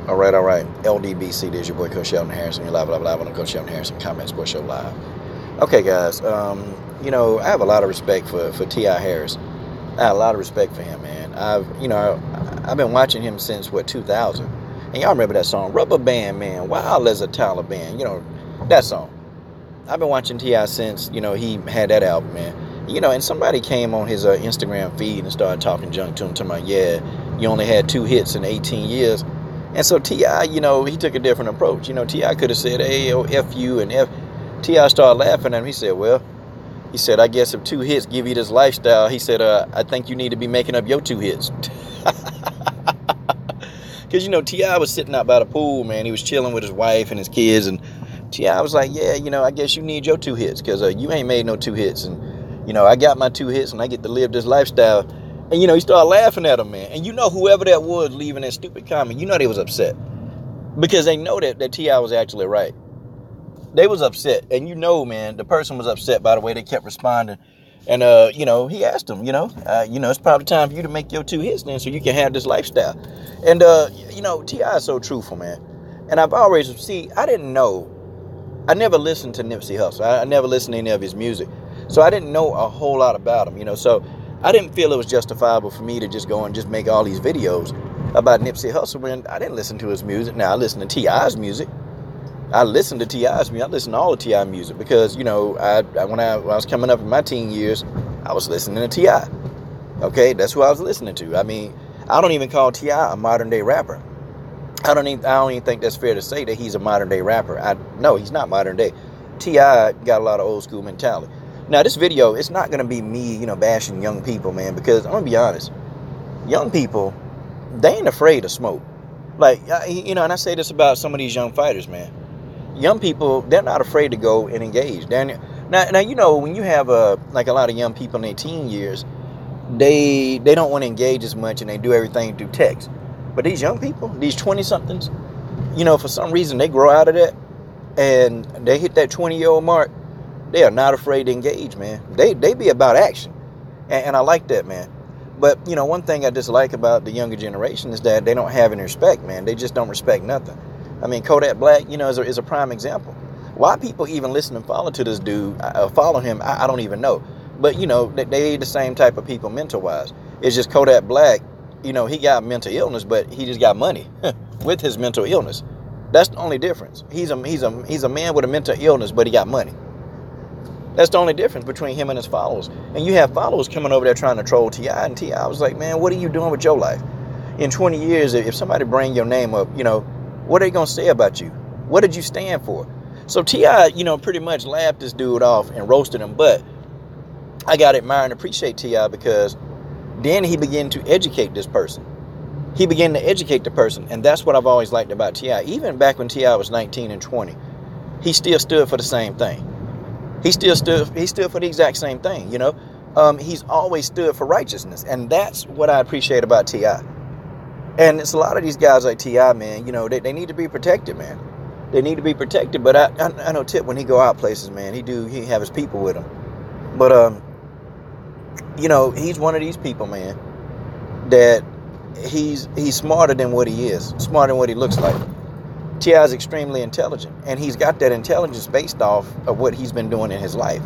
All right. LDBC, there's your boy Coach Sheldon Harrison. You're live on the Coach Sheldon Harrison Comment Sports Show Live. Okay, guys. I have a lot of respect for T.I. Harris. I have a lot of respect for him, man. I've been watching him since 2000, and y'all remember that song, Rubber Band Man, Wild as a Taliban. That song. I've been watching T.I. since he had that album, man. And somebody came on his Instagram feed and started talking junk to him, talking about, yeah, you only had 2 hits in 18 years. And so T.I., he took a different approach. T.I. could have said, hey, F you and F. T.I. started laughing at him. He said, I guess if 2 hits give you this lifestyle, he said, I think you need to be making up your 2 hits. Because, T.I. was sitting out by the pool, man. He was chilling with his wife and his kids. And T.I. was like, yeah, I guess you need your 2 hits because you ain't made no 2 hits. And, I got my 2 hits and I get to live this lifestyle. And, he started laughing at him, man. And whoever that was leaving that stupid comment, they was upset. Because they know that T.I. was actually right. They was upset. And man, the person was upset by the way they kept responding. And, he asked him, it's probably time for you to make your 2 hits then so you can have this lifestyle. And, T.I. is so truthful, man. And I've always, I didn't know. I never listened to Nipsey Hussle. I never listened to any of his music. So I didn't know a whole lot about him, So I didn't feel it was justifiable for me to just go and just make all these videos about Nipsey Hussle when I didn't listen to his music. Now, I listened to T.I.'s music. I listened to T.I.'s music. I listened to all of T.I. music because, when I was coming up in my teen years, I was listening to T.I. Okay, that's who I was listening to. I mean, I don't even call T.I. a modern-day rapper. I don't even think that's fair to say that he's a modern-day rapper. No, he's not modern-day. T.I. got a lot of old-school mentality. Now, this video, it's not going to be me, bashing young people, man, because I'm going to be honest. Young people, they ain't afraid of smoke. Like, and I say this about some of these young fighters, man. Young people, they're not afraid to go and engage. Now, when you have a lot of young people in their teen years, they don't want to engage as much and they do everything through text. But these young people, these 20-somethings, for some reason they grow out of that and they hit that 20-year-old mark. They are not afraid to engage, man. They be about action. And I like that, man. But, one thing I dislike about the younger generation is that they don't have any respect, man. They just don't respect nothing. I mean, Kodak Black, is a prime example. Why people even listen and follow to this dude, follow him, I don't even know. But, they the same type of people mental-wise. It's just Kodak Black, he got mental illness, but he just got money with his mental illness. That's the only difference. He's a man with a mental illness, but he got money. That's the only difference between him and his followers. And you have followers coming over there trying to troll T.I. And T.I. was like, man, what are you doing with your life? In 20 years, if somebody bring your name up, what are they going to say about you? What did you stand for? So T.I., pretty much laughed this dude off and roasted him. But I got to admire and appreciate T.I. because then he began to educate this person. He began to educate the person. And that's what I've always liked about T.I. Even back when T.I. was 19 and 20, he still stood for the same thing. He stood for the exact same thing, He's always stood for righteousness. And that's what I appreciate about T.I. And it's a lot of these guys like T.I., man, they need to be protected, man. They need to be protected. But I know Tip, when he go out places, man, he have his people with him. But, he's one of these people, man, that he's smarter than what he is, smarter than what he looks like. T.I. is extremely intelligent, and he's got that intelligence based off of what he's been doing in his life.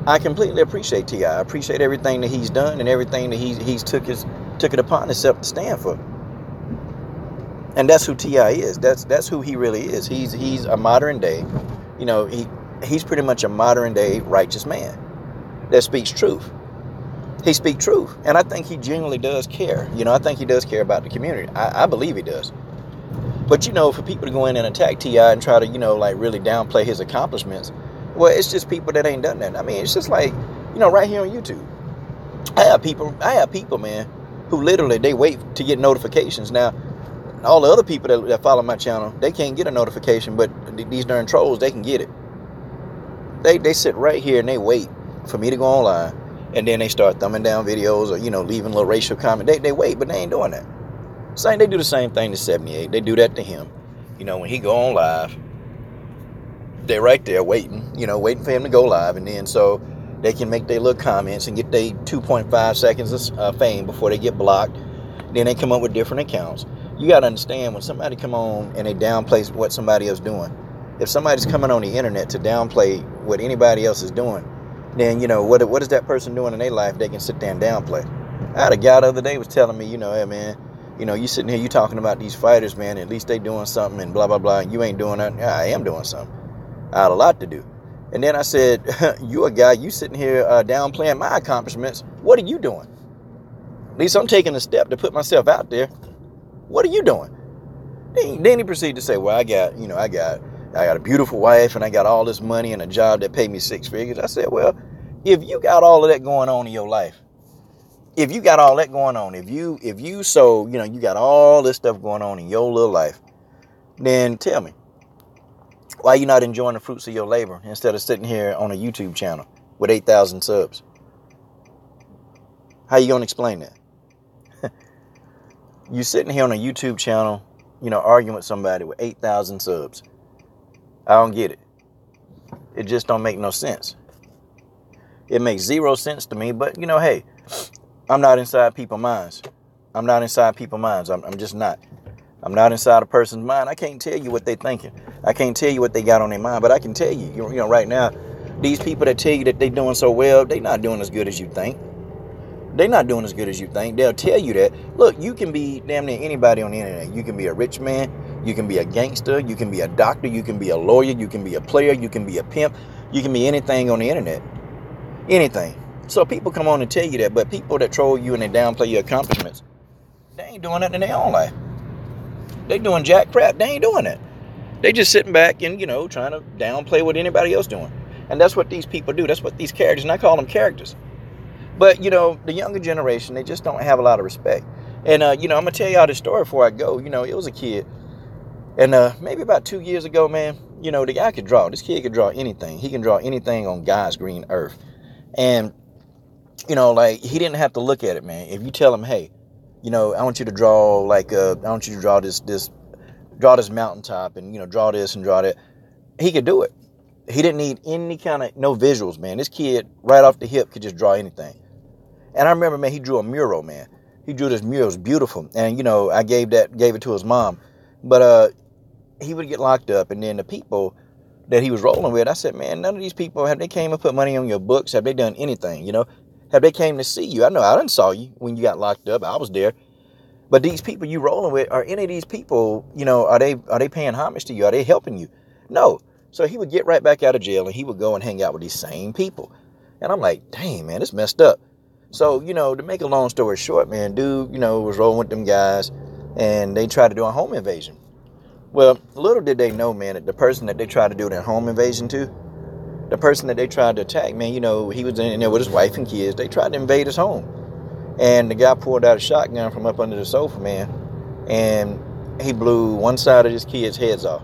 I completely appreciate T.I. I appreciate everything that he's done and everything that he's took it upon himself to stand for. And that's who T.I. is. That's who he really is. He's a modern day, he's pretty much a modern day righteous man that speaks truth. He speaks truth, and I think he genuinely does care. I think he does care about the community. I believe he does. But, for people to go in and attack T.I. and try to, really downplay his accomplishments, well, it's just people that ain't done that. I mean, it's just like, right here on YouTube. I have people, man, who literally, they wait to get notifications. Now, all the other people that follow my channel, they can't get a notification, but these darn trolls, they can get it. They sit right here and they wait for me to go online, and then they start thumbing down videos or, leaving a little racial comment. They wait, but they ain't doing that. They do the same thing to 78. They do that to him. When he go on live, they're right there waiting, waiting for him to go live. And then so they can make their little comments and get their 2.5 seconds of fame before they get blocked. Then they come up with different accounts. You got to understand, when somebody come on and they downplay what somebody else doing, if somebody's coming on the internet to downplay what anybody else is doing, then, what is that person doing in their life they can sit there and downplay? I had a guy the other day was telling me, hey, man, you sitting here, you talking about these fighters, man, at least they doing something and blah, blah, blah, and you ain't doing nothing. Yeah, I am doing something. I had a lot to do. And then I said, you a guy, you sitting here downplaying my accomplishments. What are you doing? At least I'm taking a step to put myself out there. What are you doing? Then he proceeded to say, well, I got a beautiful wife and I got all this money and a job that paid me 6 figures. I said, well, if you got all of that going on in your life, if you got all that going on, if you you got all this stuff going on in your little life, then tell me, why you not enjoying the fruits of your labor instead of sitting here on a YouTube channel with 8,000 subs? How you going to explain that? You sitting here on a YouTube channel, arguing with somebody with 8,000 subs. I don't get it. It just don't make no sense. It makes zero sense to me, but hey, I'm not inside people's minds. I'm just not. I'm not inside a person's mind. I can't tell you what they're thinking. I can't tell you what they got on their mind, but I can tell you, right now, these people that tell you that they're doing so well, they're not doing as good as you think. They're not doing as good as you think. They'll tell you that. Look, you can be damn near anybody on the internet. You can be a rich man. You can be a gangster. You can be a doctor. You can be a lawyer. You can be a player. You can be a pimp. You can be anything on the internet. Anything. So people come on and tell you that, but people that troll you and they downplay your accomplishments, they ain't doing that in their own life. They doing jack crap. They ain't doing that. They just sitting back and, trying to downplay what anybody else doing. And that's what these people do. That's what these characters, and I call them characters. But, the younger generation, they just don't have a lot of respect. And, I'm going to tell y'all this story before I go. It was a kid. And maybe about 2 years ago, man, the guy could draw. This kid could draw anything. He can draw anything on God's green earth. And, he didn't have to look at it, man. If you tell him, hey, I want you to draw draw this mountaintop and, draw this and draw that. He could do it. He didn't need any no visuals, man. This kid right off the hip could just draw anything. And I remember, man, he drew a mural, man. He drew this mural. It was beautiful. And, I gave it to his mom. But he would get locked up. And then the people that he was rolling with, I said, man, none of these people, have they came and put money on your books? Have they done anything, Have they came to see you? I know I didn't saw you when you got locked up. I was there. But these people you rolling with, are any of these people, are they paying homage to you? Are they helping you? No. So he would get right back out of jail and he would go and hang out with these same people. And I'm like, dang, man, it's messed up. So, to make a long story short, man, dude, was rolling with them guys and they tried to do a home invasion. Well, little did they know, man, that the person that they tried to do that home invasion to, the person that they tried to attack, man, he was in there with his wife and kids. They tried to invade his home. And the guy pulled out a shotgun from up under the sofa, man, and he blew one side of his kids' heads off.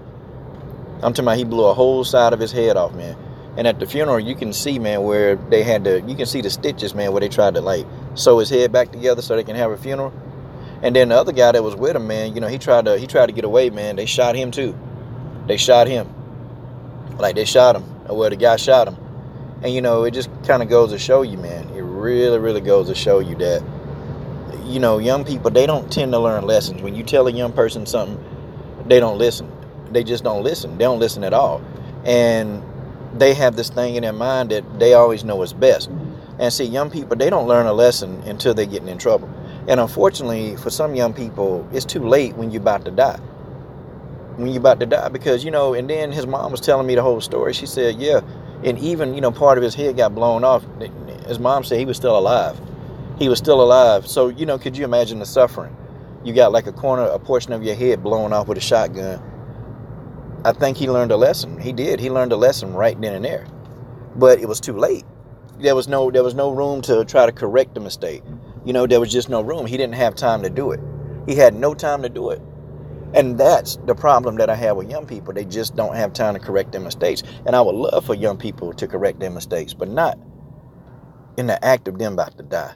I'm talking about he blew a whole side of his head off, man. And at the funeral, you can see, man, where you can see the stitches, man, where they tried to, sew his head back together so they can have a funeral. And then the other guy that was with him, man, he tried to get away, man. They shot him, too. They shot him. They shot him. Well, the guy shot him. And, it just kind of goes to show you, man. It really, really goes to show you that, young people, they don't tend to learn lessons. When you tell a young person something, they don't listen. They just don't listen. They don't listen at all. And they have this thing in their mind that they always know what's best. And see, young people, they don't learn a lesson until they're getting in trouble. And unfortunately, for some young people, it's too late when you're about to die. Because, and then his mom was telling me the whole story. She said, yeah, and even, part of his head got blown off. His mom said he was still alive. So, could you imagine the suffering? You got a portion of your head blown off with a shotgun. I think he learned a lesson. He did. He learned a lesson right then and there. But it was too late. There was no room to try to correct the mistake. There was just no room. He didn't have time to do it. He had no time to do it. And that's the problem that I have with young people. They just don't have time to correct their mistakes. And I would love for young people to correct their mistakes, but not in the act of them about to die.